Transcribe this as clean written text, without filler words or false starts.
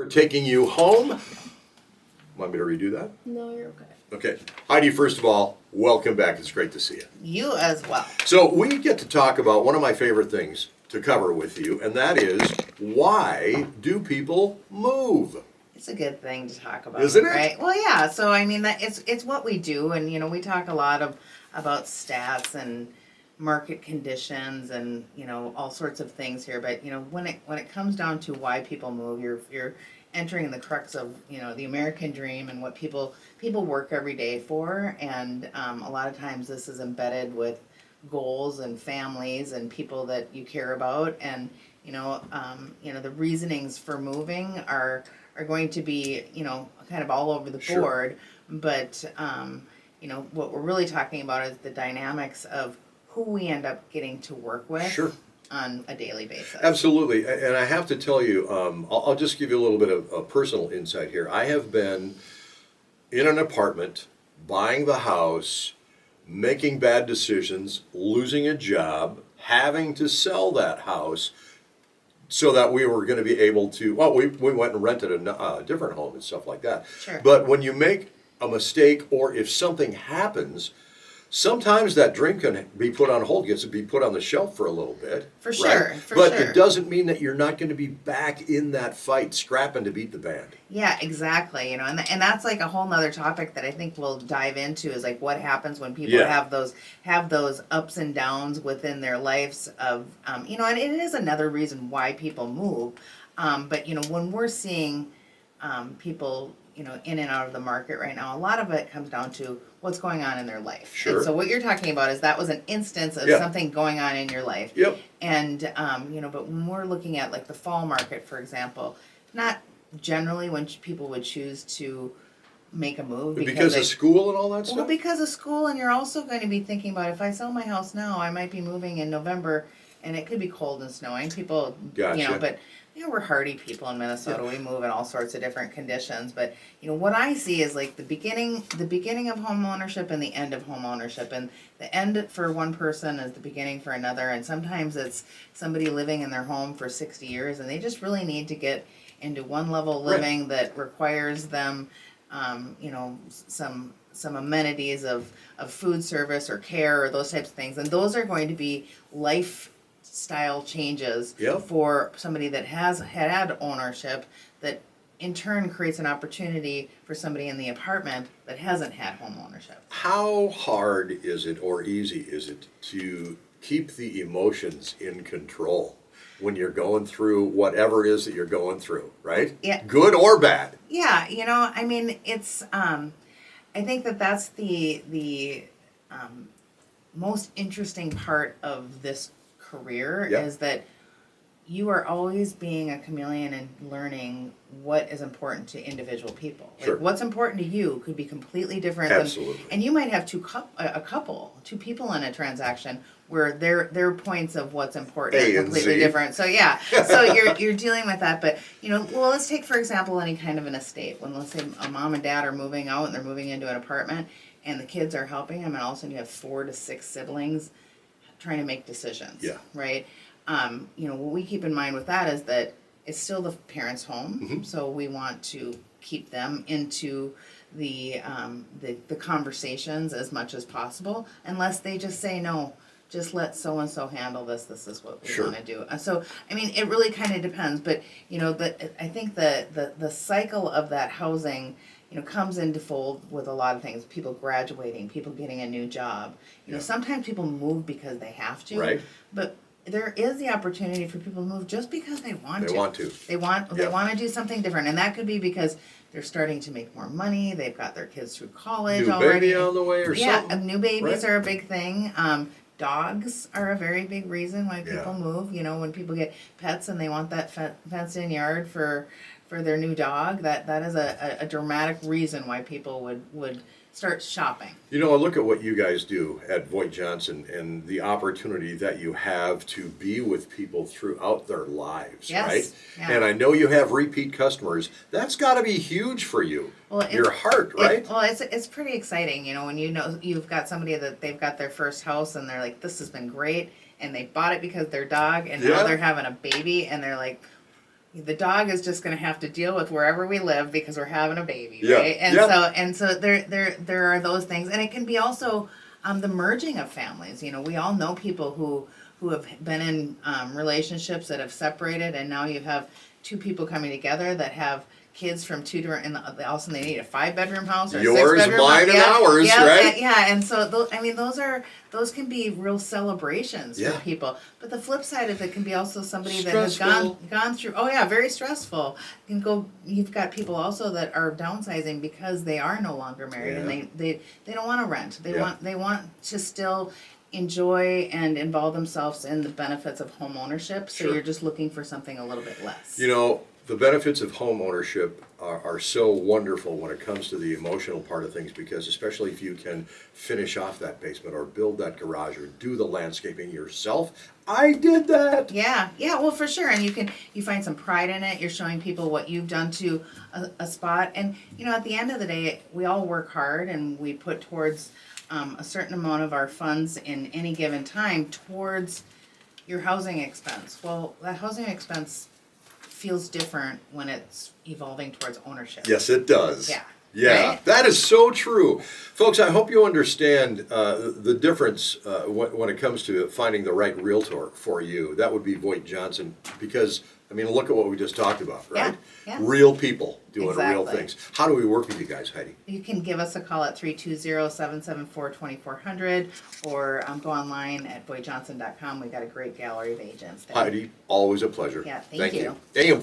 We're taking you home. Want me to redo that? No, you're okay. Okay. Heidi, first of all, welcome back. It's great to see you. You as well. So we get to talk about one of my favorite things to cover with you, and that is, why do people move? It's a good thing to talk about, Isn't it? right? Well, yeah. So I mean, that it's what we do, and we talk a lot about stats and market conditions and all sorts of things here. But when it comes down to why people move, you're entering the crux of the American dream and what people work every day for, and a lot of times this is embedded with goals and families and people that you care about, and the reasonings for moving are going to be kind of all over the Sure. board, but what we're really talking about is the dynamics of who we end up getting to work with. Sure. On a daily basis. Absolutely. And I have to tell you, I'll just give you a little bit of a personal insight here. I have been in an apartment, buying the house, making bad decisions, losing a job, having to sell that house so that we were going to be able to, we went and rented a different home and stuff like that. Sure. But when you make a mistake, or if something happens, sometimes that dream can be put on hold, gets to be put on the shelf for a little bit. For right? sure, for but sure. It doesn't mean that you're not going to be back in that fight, scrapping to beat the band. Yeah, exactly. And that's like a whole nother topic that I think we'll dive into, is like what happens when people Yeah. have those ups and downs within their lives of and it is another reason why people move. But when we're seeing people in and out of the market right now, a lot of it comes down to what's going on in their life. Sure. And so what you're talking about is that was an instance of Yeah. something going on in your life. Yep. And but when we're looking at like the fall market, for example, not generally when people would choose to make a move Because of school and all that well, stuff? because of school, and you're also going to be thinking about, if I sell my house now, I might be moving in November, and it could be cold and snowing. People, Gotcha. But we're hardy people in Minnesota. We move in all sorts of different conditions. But what I see is like the beginning of home ownership and the end of home ownership, and the end for one person is the beginning for another. And sometimes it's somebody living in their home for 60 years, and they just really need to get into one level living that requires them, some amenities of food service or care or those types of things, and those are going to be lifestyle changes Yep. for somebody that has had ownership, that in turn creates an opportunity for somebody in the apartment that hasn't had home ownership. How hard is it, or easy is it, to keep the emotions in control when you're going through whatever it is that you're going through, right? Yeah. Good or bad? Yeah, I mean, it's I think that's the most interesting part of this career, Yep. is that you are always being a chameleon and learning what is important to individual people. Sure. Like what's important to you could be completely different. Absolutely. And you might have two people in a transaction where their points of what's important A are and completely Z. different. So yeah, so you're dealing with that. But well, let's take for example any kind of an estate. When, let's say, a mom and dad are moving out and they're moving into an apartment, and the kids are helping them, and all of a sudden you have 4 to 6 siblings trying to make decisions. Yeah. Right. What we keep in mind with that is that it's still the parents' home, Mm-hmm. so we want to keep them into the conversations as much as possible, unless they just say no. Just let so and so handle this. This is what we Sure. want to do. So I mean, it really kind of depends. But I think the cycle of that housing, comes into fold with a lot of things. People graduating, people getting a new job. Yeah. Sometimes people move because they have to. Right. But there is the opportunity for people to move just because they want to. They want to. They want Yeah. to do something different, and that could be because they're starting to make more money. They've got their kids through college New already. baby on the way or Yeah, something? new babies Right. are a big thing. Dogs are a very big reason why people Yeah. move. When people get pets and they want that fenced-in yard for their new dog, that is a dramatic reason why people would start shopping. I look at what you guys do at VoigtJohnson and the opportunity that you have to be with people throughout their lives, Yes, right? yeah. And I know you have repeat customers. That's got to be huge for you. Well, Your heart, right? It's pretty exciting, when you've got somebody that they've got their first house and they're like, this has been great, and they bought it because their dog, and Yeah. now they're having a baby, and they're like, the dog is just going to have to deal with wherever we live because we're having a baby, Yeah. right? And Yeah. so there are those things, and it can be also the merging of families. You know, we all know people who have been in relationships that have separated, and now you have two people coming together that have kids from two different, and all of a sudden they need a 5-bedroom house or a Yours, 6-bedroom mine, house. and ours, right? Yeah, and so those can be real celebrations Yeah. for people. But the flip side of it can be also somebody that has Stressful. gone through. Oh yeah, very stressful. You can go. You've got people also that are downsizing because they are no longer married, and Yeah. they don't want to rent. Yeah. They want to still enjoy and involve themselves in the benefits of home ownership. So Sure. you're just looking for something a little bit less. You know, the benefits of home ownership are so wonderful when it comes to the emotional part of things, because especially if you can finish off that basement or build that garage or do the landscaping yourself. I did that. Yeah, well, for sure, and you find some pride in it. You're showing people what you've done to a spot, and you know, at the end of the day, we all work hard and we put towards a certain amount of our funds in any given time towards your housing expense. Well, that housing expense feels different when it's evolving towards ownership. Yes, it does. Yeah. Yeah, Right? that is so true. Folks, I hope you understand the difference when it comes to finding the right realtor for you. That would be Voigt Johnson, because, I mean, look at what we just talked about, right? Yeah. Real people doing real Exactly. things. How do we work with you guys, Heidi? You can give us a call at 320-774-2400 or go online at VoigtJohnson.com. We got a great gallery of agents there. Heidi, always a pleasure. Yeah, thank you. AM